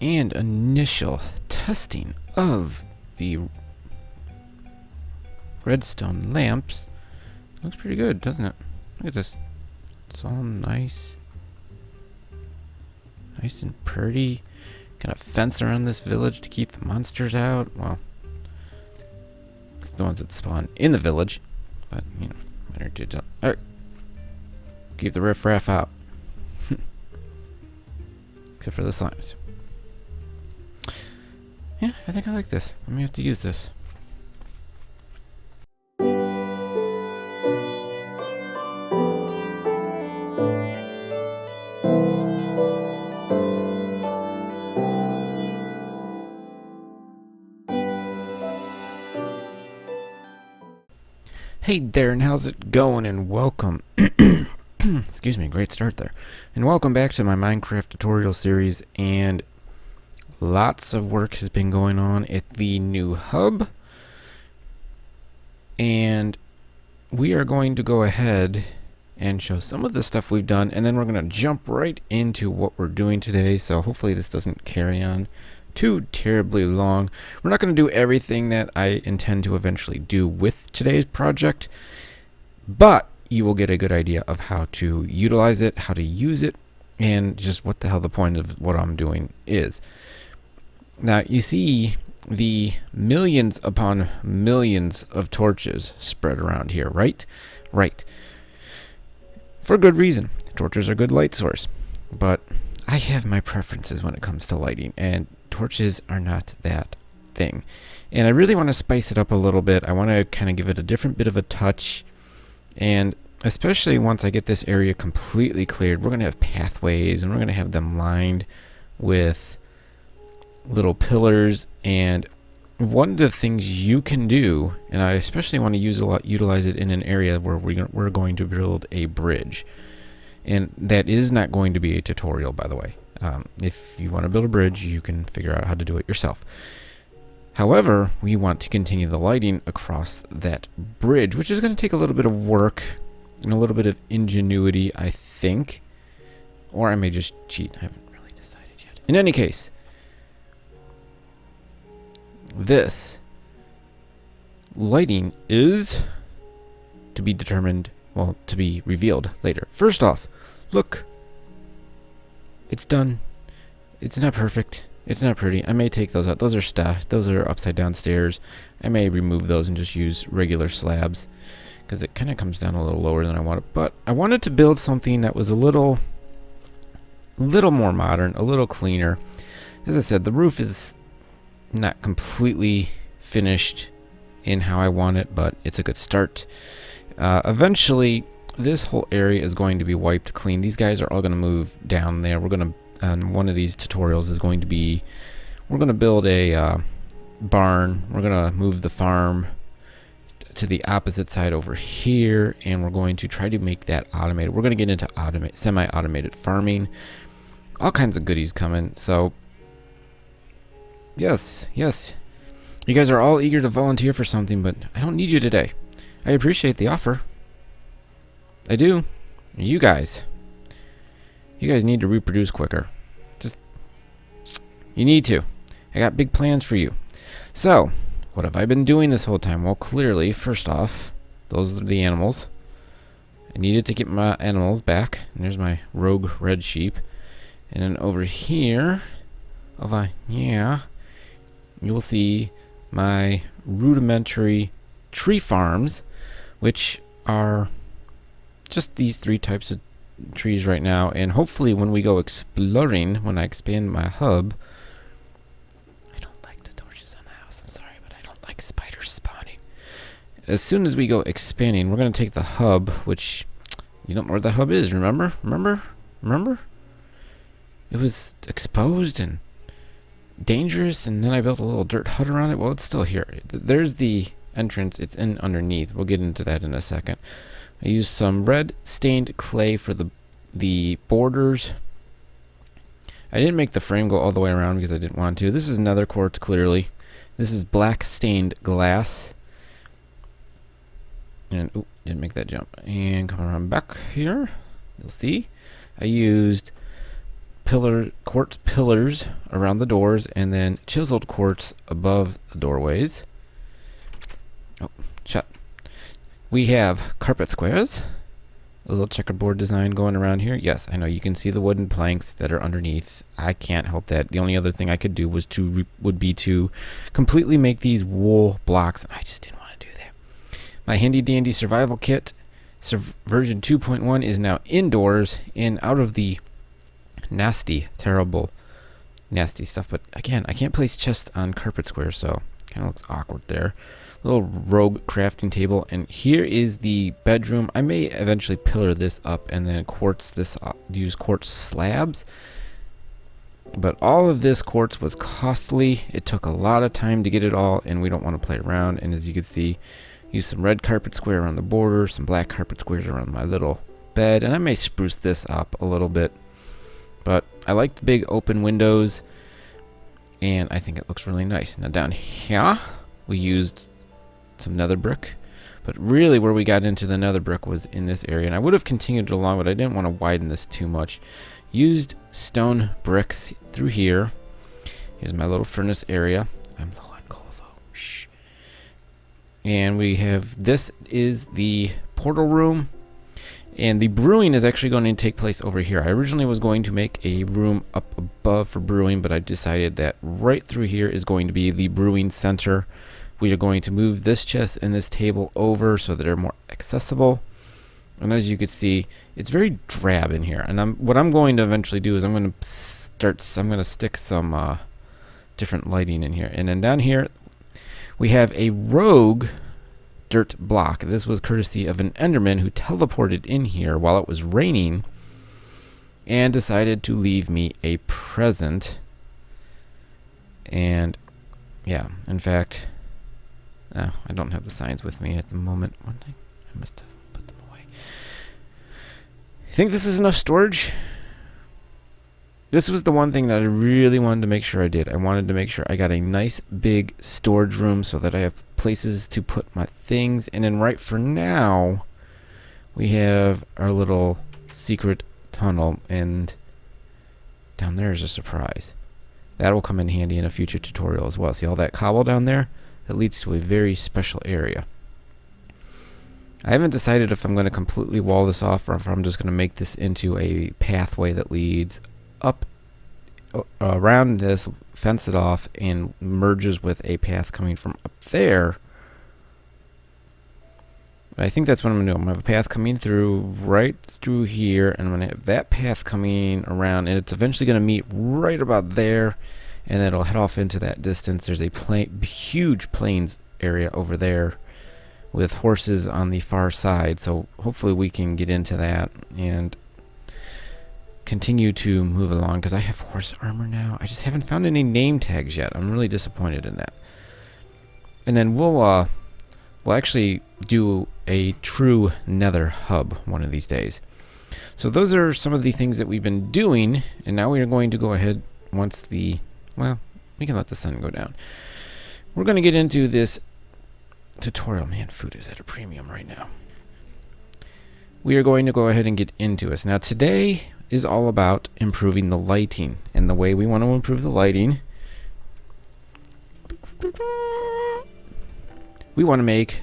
and initial testing of the redstone lamps. Looks pretty good, doesn't it? Look at this. It's all nice. Nice and pretty. Got a fence around this village to keep the monsters out. Well, it's the ones that spawn in the village. But, you know, better to tell. Alright. Keep the riffraff out. Except for the slimes. Yeah, I think I like this. I may have to use this. Hey there, and how's it going? And welcome. Excuse me, great start there. And welcome back to my Minecraft tutorial series. And lots of work has been going on at the new hub. And we are going to go ahead and show some of the stuff we've done. And then we're going to jump right into what we're doing today. So hopefully this doesn't carry on too terribly long. We're not going to do everything that I intend to eventually do with today's project, but you will get a good idea of how to utilize it, how to use it, and just what the hell the point of what I'm doing is. Now you see the millions upon millions of torches spread around here, right? Right. For good reason. Torches are a good light source, but I have my preferences when it comes to lighting, and torches are not that thing. And I really want to spice it up a little bit. I want to kind of give it a different bit of a touch, and especially once I get this area completely cleared, we're going to have pathways, and we're going to have them lined with little pillars. And one of the things you can do, and I especially want to utilize it in an area where we're going to build a bridge. And that is not going to be a tutorial, by the way. If you want to build a bridge, you can figure out how to do it yourself. However, we want to continue the lighting across that bridge, which is going to take a little bit of work and a little bit of ingenuity, I think. Or I may just cheat. I haven't really decided yet. In any case, this lighting is to be determined, well, to be revealed later. First off, look. It's done. It's not perfect. It's not pretty. I may take those out. Those are stacked. Those are upside down stairs. I may remove those and just use regular slabs, because it kind of comes down a little lower than I wanted. But I wanted to build something that was a little more modern, a little cleaner. As I said, the roof is not completely finished in how I want it, but it's a good start. Eventually, this whole area is going to be wiped clean. These guys are all going to move down there. We're going to, one of these tutorials is going to be, we're going to build a barn. We're going to move the farm to the opposite side over here, and we're going to try to make that automated. We're going to get into semi-automated farming. All kinds of goodies coming. So, yes. You guys are all eager to volunteer for something, but I don't need you today. I appreciate the offer. I do. You guys need to reproduce quicker. You need to. I got big plans for you. So, what have I been doing this whole time? Well, clearly, first off, those are the animals. I needed to get my animals back. And there's my rogue red sheep. And then over here, you will see my rudimentary tree farms, which are just these 3 types of trees right now. And hopefully when we go exploring, when I expand my hub, I don't like the torches on the house, I'm sorry, but I don't like spiders spawning. As soon as we go expanding, we're going to take the hub, which you don't know where the hub is, remember? It was exposed and dangerous, and then I built a little dirt hut around it. Well, it's still here. There's the entrance. It's in underneath. We'll get into that in a second. I used some red stained clay for the borders. I didn't make the frame go all the way around because I didn't want to. This is nether quartz, clearly. This is black stained glass. And, oh, didn't make that jump. And come around back here. You'll see. I used quartz pillars around the doors, and then chiseled quartz above the doorways. Oh, shut. We have carpet squares. A little checkerboard design going around here. Yes, I know you can see the wooden planks that are underneath. I can't help that. The only other thing I could do was would be to completely make these wool blocks. I just didn't want to do that. My handy dandy survival kit, version 2.1, is now indoors and out of the nasty, terrible, nasty stuff. But again, I can't place chests on carpet squares, so kind of looks awkward there. Little rogue crafting table, and here is the bedroom. I may eventually pillar this up and then quartz this up, use quartz slabs, but all of this quartz was costly. It took a lot of time to get it all, and we don't want to play around. And as you can see, use some red carpet square around the border, some black carpet squares around my little bed, and I may spruce this up a little bit, but I like the big open windows and I think it looks really nice. Now down here we used some nether brick, but really where we got into the nether brick was in this area, and I would have continued along, but I didn't want to widen this too much. Used stone bricks through here. Here's my little furnace area. I'm low on coal though. Shh. And we have, this is the portal room, and the brewing is actually going to take place over here. I originally was going to make a room up above for brewing, but I decided that right through here is going to be the brewing center. We are going to move this chest and this table over so that they're more accessible. And as you can see, it's very drab in here. And what I'm going to eventually do is I'm going to stick some different lighting in here. And then down here, we have a rogue dirt block. This was courtesy of an Enderman who teleported in here while it was raining and decided to leave me a present. And yeah, in fact, I don't have the signs with me at the moment. One thing, I must have put them away. You think this is enough storage? This was the one thing that I really wanted to make sure I did. I wanted to make sure I got a nice big storage room so that I have places to put my things. And then right for now, we have our little secret tunnel, and down there is a surprise. That will come in handy in a future tutorial as well. See all that cobble down there? That leads to a very special area. I haven't decided if I'm going to completely wall this off or if I'm just going to make this into a pathway that leads up around this, fence it off, and merges with a path coming from up there. But I think that's what I'm going to do. I'm going to have a path coming through right through here, and I'm going to have that path coming around, and it's eventually going to meet right about there, and then it'll head off into that distance. There's a huge plains area over there with horses on the far side, so hopefully we can get into that and continue to move along, because I have horse armor now. I just haven't found any name tags yet. I'm really disappointed in that. And then we'll actually do a true nether hub one of these days. So those are some of the things that we've been doing, and now we are going to go ahead once the, well, we can let the sun go down. We're going to get into this tutorial. Man, food is at a premium right now. We are going to go ahead and get into this. Now today is all about improving the lighting, and the way we want to improve the lighting, we want to make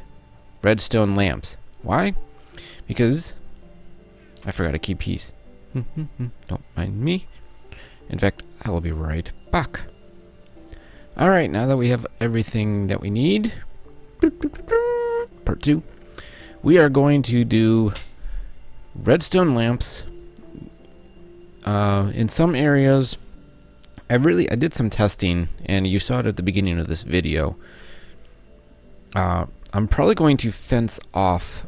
redstone lamps. Why? Because I forgot to keep peace. Don't mind me. In fact, I will be right back. Alright, now that we have everything that we need, part 2, we are going to do redstone lamps. In some areas, I did some testing, and you saw it at the beginning of this video. I'm probably going to fence off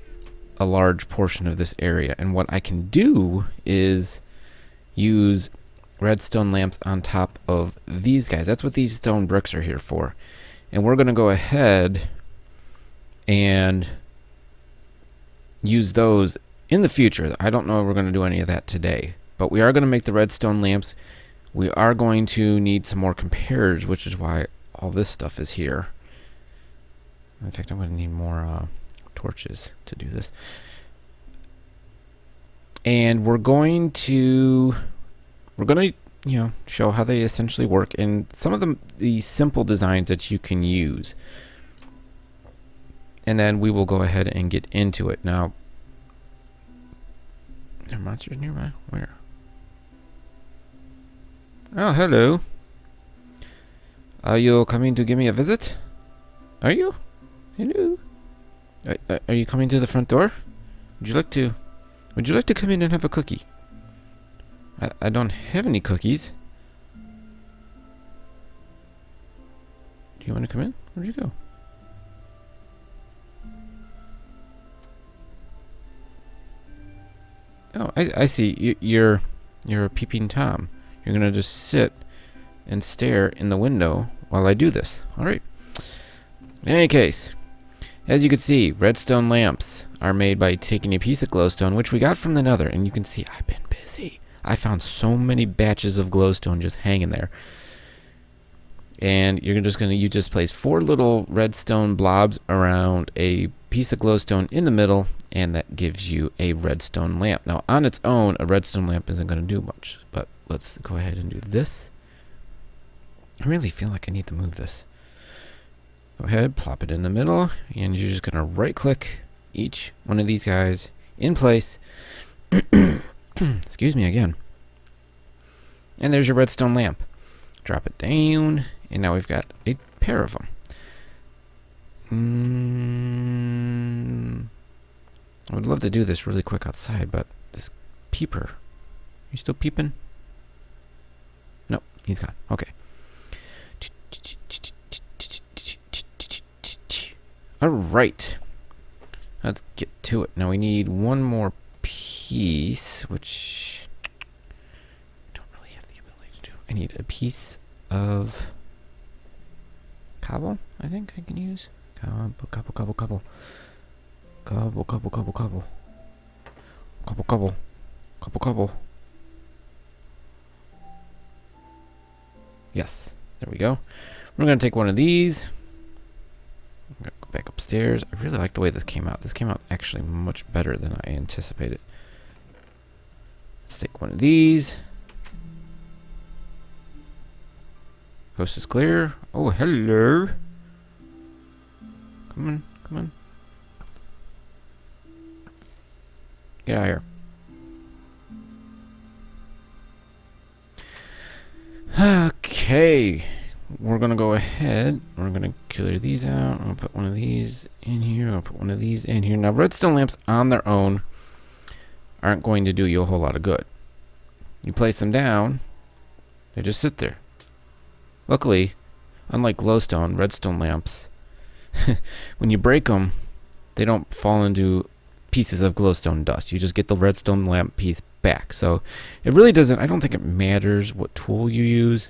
a large portion of this area, and what I can do is use redstone lamps on top of these guys. That's what these stone bricks are here for. And we're going to go ahead and use those in the future. I don't know if we're going to do any of that today, but we are going to make the redstone lamps. We are going to need some more comparators, which is why all this stuff is here. In fact, I'm going to need more torches to do this. And we're going to show how they essentially work and some of the simple designs that you can use. And then we will go ahead and get into it. Now, are there monsters nearby? Where? Oh, hello. Are you coming to give me a visit? Are you? Hello. Are you coming to the front door? Would you like to come in and have a cookie? I don't have any cookies. Do you want to come in? Where'd you go? Oh, I see. You're a peeping Tom. You're gonna just sit and stare in the window while I do this. All right. In any case, as you can see, redstone lamps are made by taking a piece of glowstone, which we got from the Nether, and you can see I've been busy. I found so many batches of glowstone just hanging there. And you just place 4 little redstone blobs around a piece of glowstone in the middle, and that gives you a redstone lamp. Now, on its own, a redstone lamp isn't going to do much, but let's go ahead and do this. I really feel like I need to move this. Go ahead, plop it in the middle, and you're just going to right-click each one of these guys in place. Excuse me again. And there's your redstone lamp. Drop it down, and now we've got a pair of them. I would love to do this really quick outside, but this peeper. You still peeping? No, he's gone. Okay. Alright. Let's get to it. Now we need one more piece, which I don't really have the ability to do. I need a piece of cobble, I think I can use. Cobble. Yes, there we go. We're going to take one of these. I'm going to go back upstairs. I really like the way this came out. This came out actually much better than I anticipated. Let's take one of these. Coast is clear. Oh, hello. Come on. Get out of here. Okay. We're going to go ahead. We're going to clear these out. I'm going to put one of these in here. I'll put one of these in here. Now, redstone lamps on their own aren't going to do you a whole lot of good. You place them down, they just sit there. Luckily, unlike glowstone, redstone lamps, when you break them, they don't fall into pieces of glowstone dust. You just get the redstone lamp piece back. So it really doesn't, I don't think it matters what tool you use.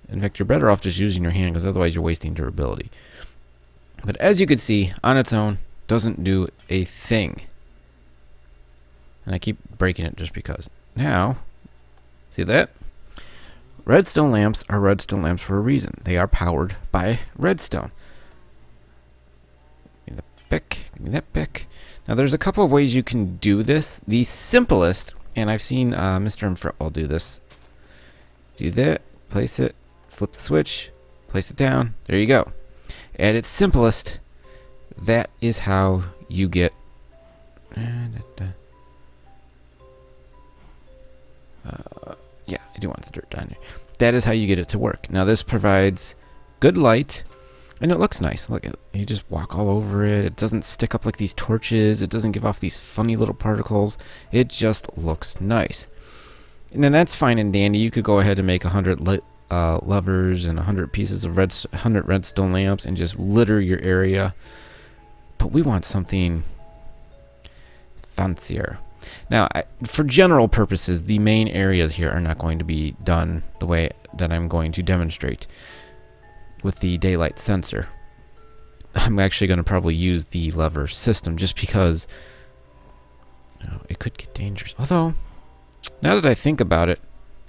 In fact, you're better off just using your hand, because otherwise you're wasting durability. But as you can see, on its own, doesn't do a thing. And I keep breaking it just because. Now, see that? Redstone lamps are redstone lamps for a reason. They are powered by redstone. Give me that back. Now, there's a couple of ways you can do this. The simplest, and I've seen Mr. Infretwell do this. Do that, place it, flip the switch, place it down. There you go. At its simplest, that is how you get... yeah, I do want the dirt down here. That is how you get it to work. Now, this provides good light, and it looks nice. Look, you just walk all over it. It doesn't stick up like these torches. It doesn't give off these funny little particles. It just looks nice. And then that's fine and dandy. You could go ahead and make 100 levers and 100 pieces of 100 redstone lamps and just litter your area. But we want something fancier. Now, for general purposes, the main areas here are not going to be done the way that I'm going to demonstrate with the daylight sensor. I'm actually going to probably use the lever system just because it could get dangerous. Although, now that I think about it,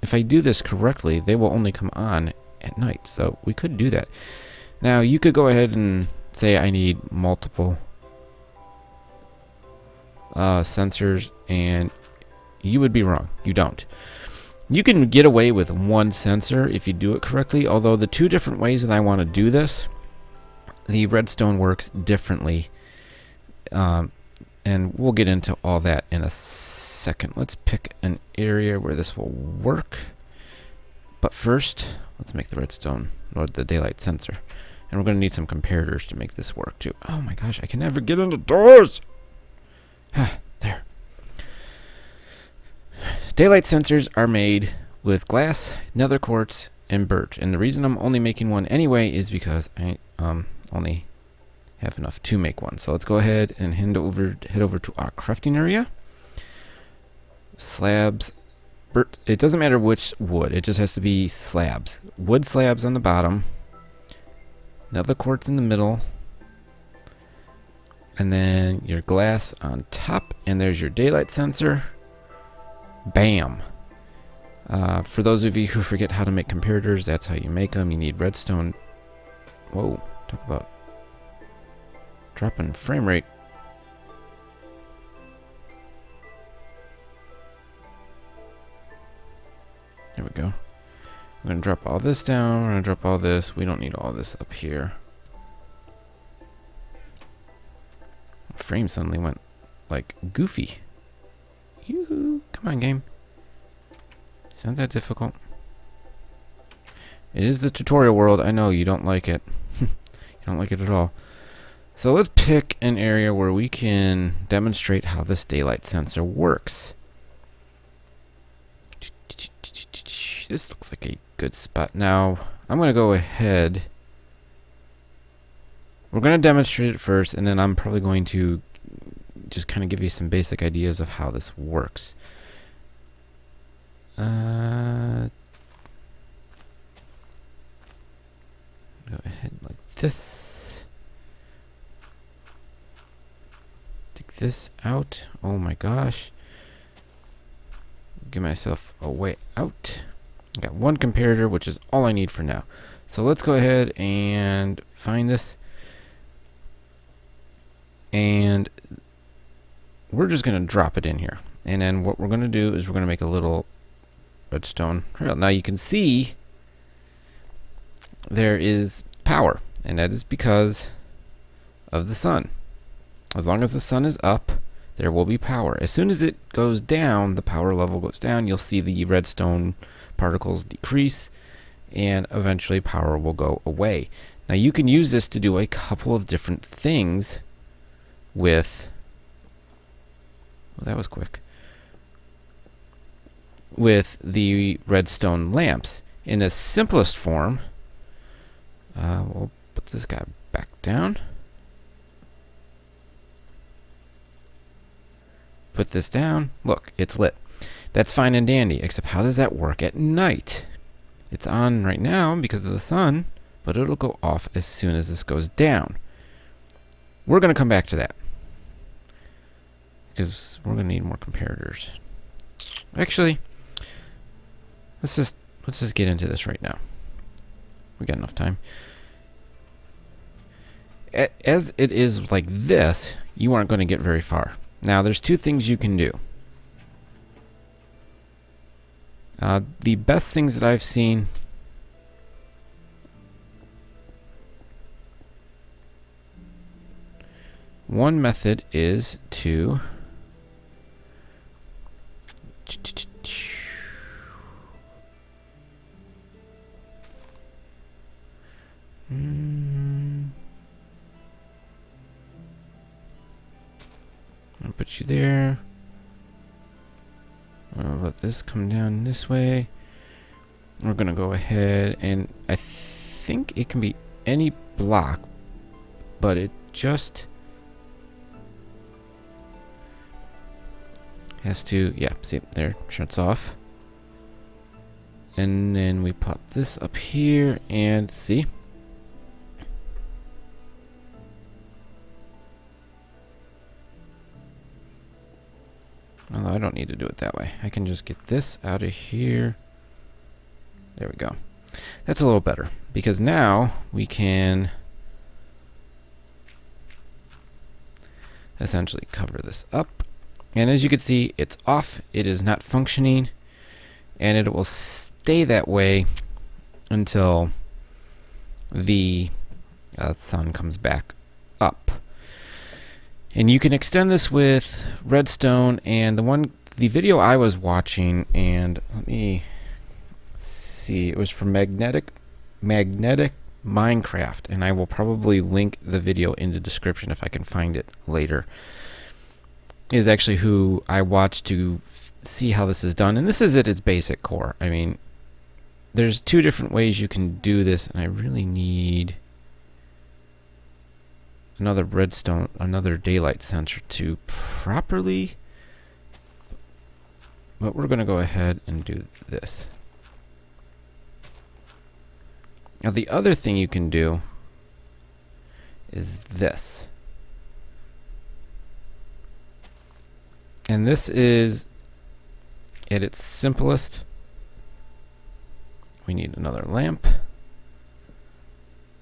if I do this correctly, they will only come on at night. So we could do that. Now, you could go ahead and say I need multiple sensors, and you would be wrong. You don't. You can get away with one sensor if you do it correctly, although the two different ways that I want to do this, the redstone works differently. And we'll get into all that in a second. Let's pick an area where this will work. But first, let's make the redstone, or the daylight sensor. And we're going to need some comparators to make this work too. Oh my gosh, I can never get into doors! There. Daylight sensors are made with glass, nether quartz, and birch. And the reason I'm only making one anyway is because I only have enough to make one. So let's go ahead and head over to our crafting area. Slabs. It doesn't matter which wood. It just has to be slabs. Wood slabs on the bottom. Nether quartz in the middle. And then your glass on top. And there's your daylight sensor. Bam. For those of you who forget how to make comparators, that's how you make them. You need redstone. Whoa. Talk about dropping frame rate. There we go. I'm going to drop all this down. We're going to drop all this. We don't need all this up here. Frame suddenly went like goofy. Yoo-hoo. Come on, game. Sounds that difficult. It is the tutorial world. I know you don't like it. You don't like it at all. So let's pick an area where we can demonstrate how this daylight sensor works. This looks like a good spot. Now, I'm going to go ahead. We're going to demonstrate it first, and then I'm probably going to just kind of give you some basic ideas of how this works. Go ahead like this. Take this out. Oh my gosh. Give myself a way out. I got one comparator, which is all I need for now. So let's go ahead and find this. And we're just going to drop it in here. And then what we're going to do is we're going to make a little redstone rail. Now you can see there is power. And that is because of the sun. As long as the sun is up, there will be power. As soon as it goes down, the power level goes down. You'll see the redstone particles decrease, and eventually power will go away. Now you can use this to do a couple of different things with... Well, that was quick. With the redstone lamps. In the simplest form, we'll put this guy back down. Put this down. Look, it's lit. That's fine and dandy, except how does that work at night? It's on right now because of the sun, but it'll go off as soon as this goes down. We're going to come back to that because we're going to need more comparators. Actually, let's just get into this right now. We got enough time. As it is like this, you aren't going to get very far. Now, there's two things you can do. The best things that I've seen... One method is to... I'll put you there. I'll let this come down this way. We're gonna go ahead and I think it can be any block, but it just has to, yeah, see, there, shuts off. And then we pop this up here and see. Although I don't need to do it that way. I can just get this out of here. There we go. That's a little better because now we can essentially cover this up. And as you can see, it's off. It is not functioning. and it will stay that way until the sun comes back up. And you can extend this with redstone, and the video I was watching, and let me see, it was from Magnetic Minecraft, and I will probably link the video in the description if I can find it later, is actually who I watched to see how this is done. And this is at its basic core. I mean, there's two different ways you can do this, and I really need another redstone, another daylight sensor to properly, but we're going to go ahead and do this. Now the other thing you can do is this. And this is at its simplest. We need another lamp.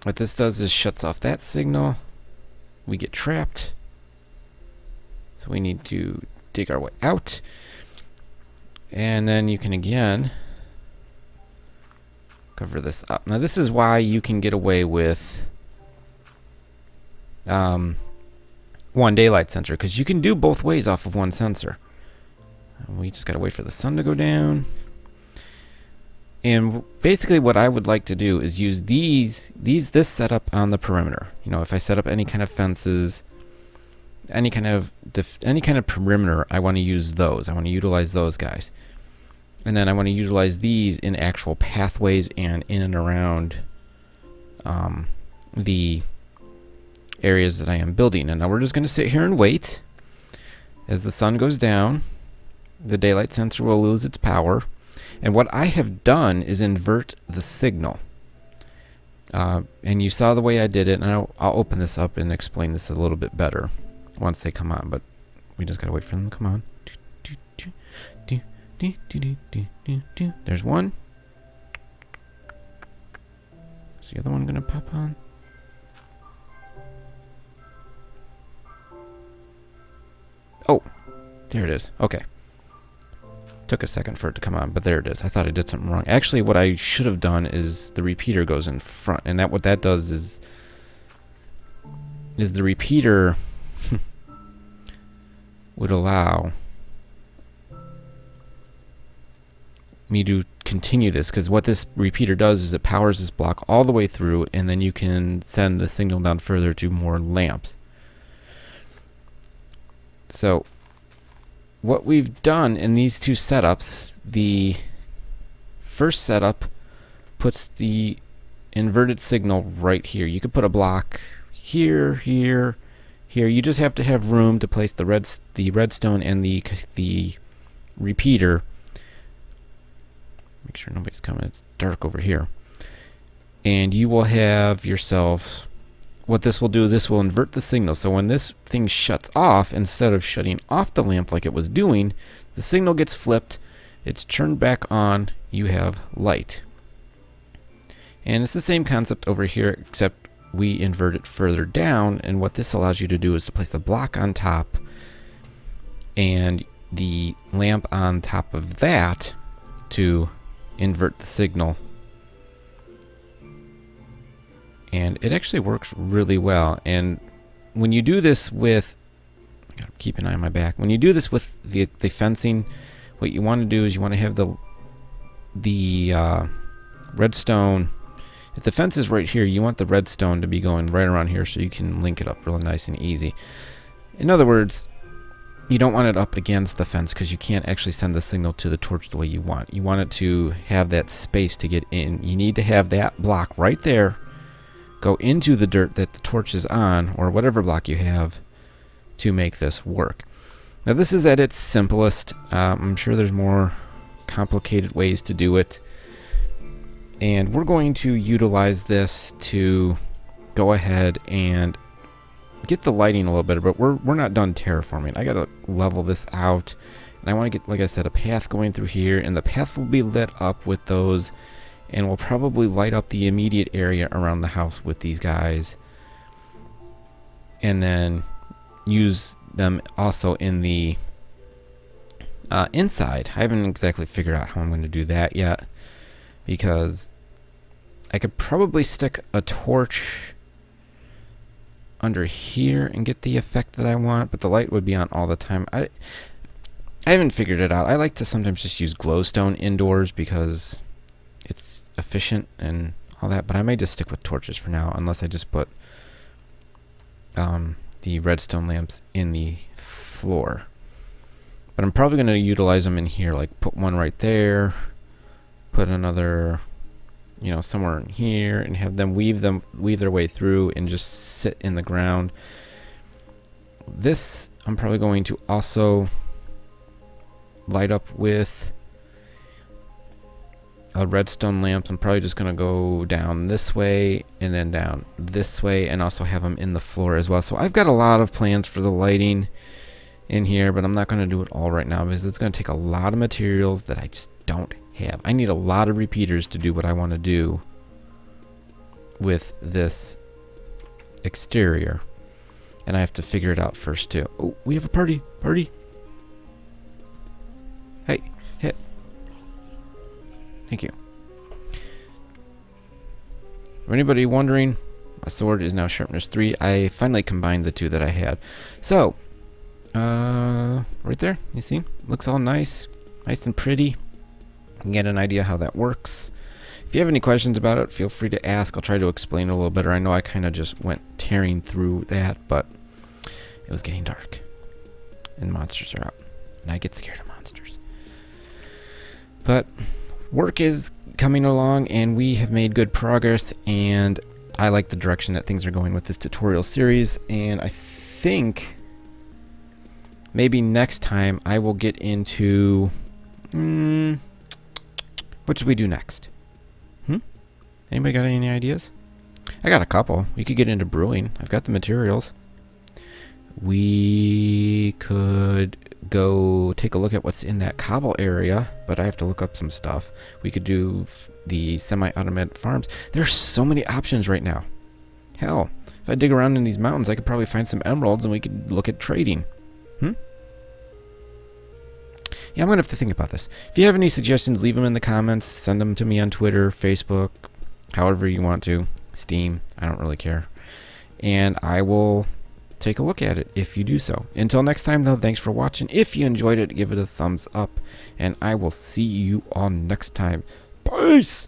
What this does is shuts off that signal. We get trapped. So we need to dig our way out. And then you can again cover this up. Now this is why you can get away with one daylight sensor, because you can do both ways off of one sensor. We just gotta wait for the sun to go down. And basically what I would like to do is use this setup on the perimeter. You know, if I set up any kind of fences, any kind of perimeter, I want to use those. I want to utilize those guys. And then I want to utilize these in actual pathways and in and around the areas that I am building. And now we're just going to sit here and wait. As the sun goes down, the daylight sensor will lose its power. And what I have done is invert the signal. And you saw the way I did it, and I'll open this up and explain this a little bit better once they come on. But we just got to wait for them to come on. There's one. Is the other one going to pop on? Oh, there it is. Okay. Took a second for it to come on, but there it is. I thought I did something wrong. Actually, what I should have done is the repeater goes in front, and what that does is the repeater would allow me to continue this, because what this repeater does is it powers this block all the way through, and then you can send the signal down further to more lamps. So what we've done in these two setups, the first setup puts the inverted signal right here. You could put a block here, here, here. You just have to have room to place the redstone and the repeater. Make sure nobody's coming. It's dark over here. And you will have yourself, what this will do is this will invert the signal. So when this thing shuts off, instead of shutting off the lamp like it was doing, the signal gets flipped, it's turned back on, you have light. And it's the same concept over here, except we invert it further down, and what this allows you to do is to place the block on top and the lamp on top of that to invert the signal. And it actually works really well. And when you do this with, I gotta keep an eye on my back. When you do this with the fencing, what you want to do is you want to have the redstone. If the fence is right here, you want the redstone to be going right around here so you can link it up really nice and easy. In other words, you don't want it up against the fence because you can't actually send the signal to the torch the way you want. You want it to have that space to get in. You need to have that block right there go into the dirt that the torch is on, or whatever block you have, to make this work. Now this is at its simplest. I'm sure there's more complicated ways to do it, and we're going to utilize this to go ahead and get the lighting a little better, but we're not done terraforming. I gotta level this out, and I want to get, like I said, a path going through here, and the path will be lit up with those, and we'll probably light up the immediate area around the house with these guys, and then use them also in the inside. I haven't exactly figured out how I'm going to do that yet, because I could probably stick a torch under here and get the effect that I want, but the light would be on all the time. I haven't figured it out. I like to sometimes just use glowstone indoors because it's efficient and all that, but I may just stick with torches for now, unless I just put the redstone lamps in the floor. But I'm probably going to utilize them in here, like put one right there, put another, you know, somewhere in here, and have them weave their way through and just sit in the ground. This I'm probably going to also light up with a redstone lamps. I'm probably just going to go down this way and then down this way, and also have them in the floor as well. So I've got a lot of plans for the lighting in here, but I'm not going to do it all right now because it's going to take a lot of materials that I just don't have. I need a lot of repeaters to do what I want to do with this exterior, and I have to figure it out first too. Oh, we have a party. Hey, hit. Thank you. For anybody wondering, my sword is now sharpness 3. I finally combined the two that I had. So, right there, you see? Looks all nice and pretty. You can get an idea how that works. If you have any questions about it, feel free to ask. I'll try to explain it a little better. I know I kind of just went tearing through that, but it was getting dark. And monsters are out. And I get scared of monsters. But work is coming along, and we have made good progress, and I like the direction that things are going with this tutorial series, and I think maybe next time I will get into what should we do next? Anybody got any ideas? I got a couple. We could get into brewing. I've got the materials. We could go take a look at what's in that cobble area, but I have to look up some stuff. We could do the semi-automated farms. There's so many options right now. Hell, if I dig around in these mountains, I could probably find some emeralds and we could look at trading. Yeah, I'm going to have to think about this. If you have any suggestions, leave them in the comments. Send them to me on Twitter, Facebook, however you want to. Steam, I don't really care. And I will take a look at it if you do so. Until next time, though, thanks for watching. If you enjoyed it, give it a thumbs up. And I will see you all next time. Peace!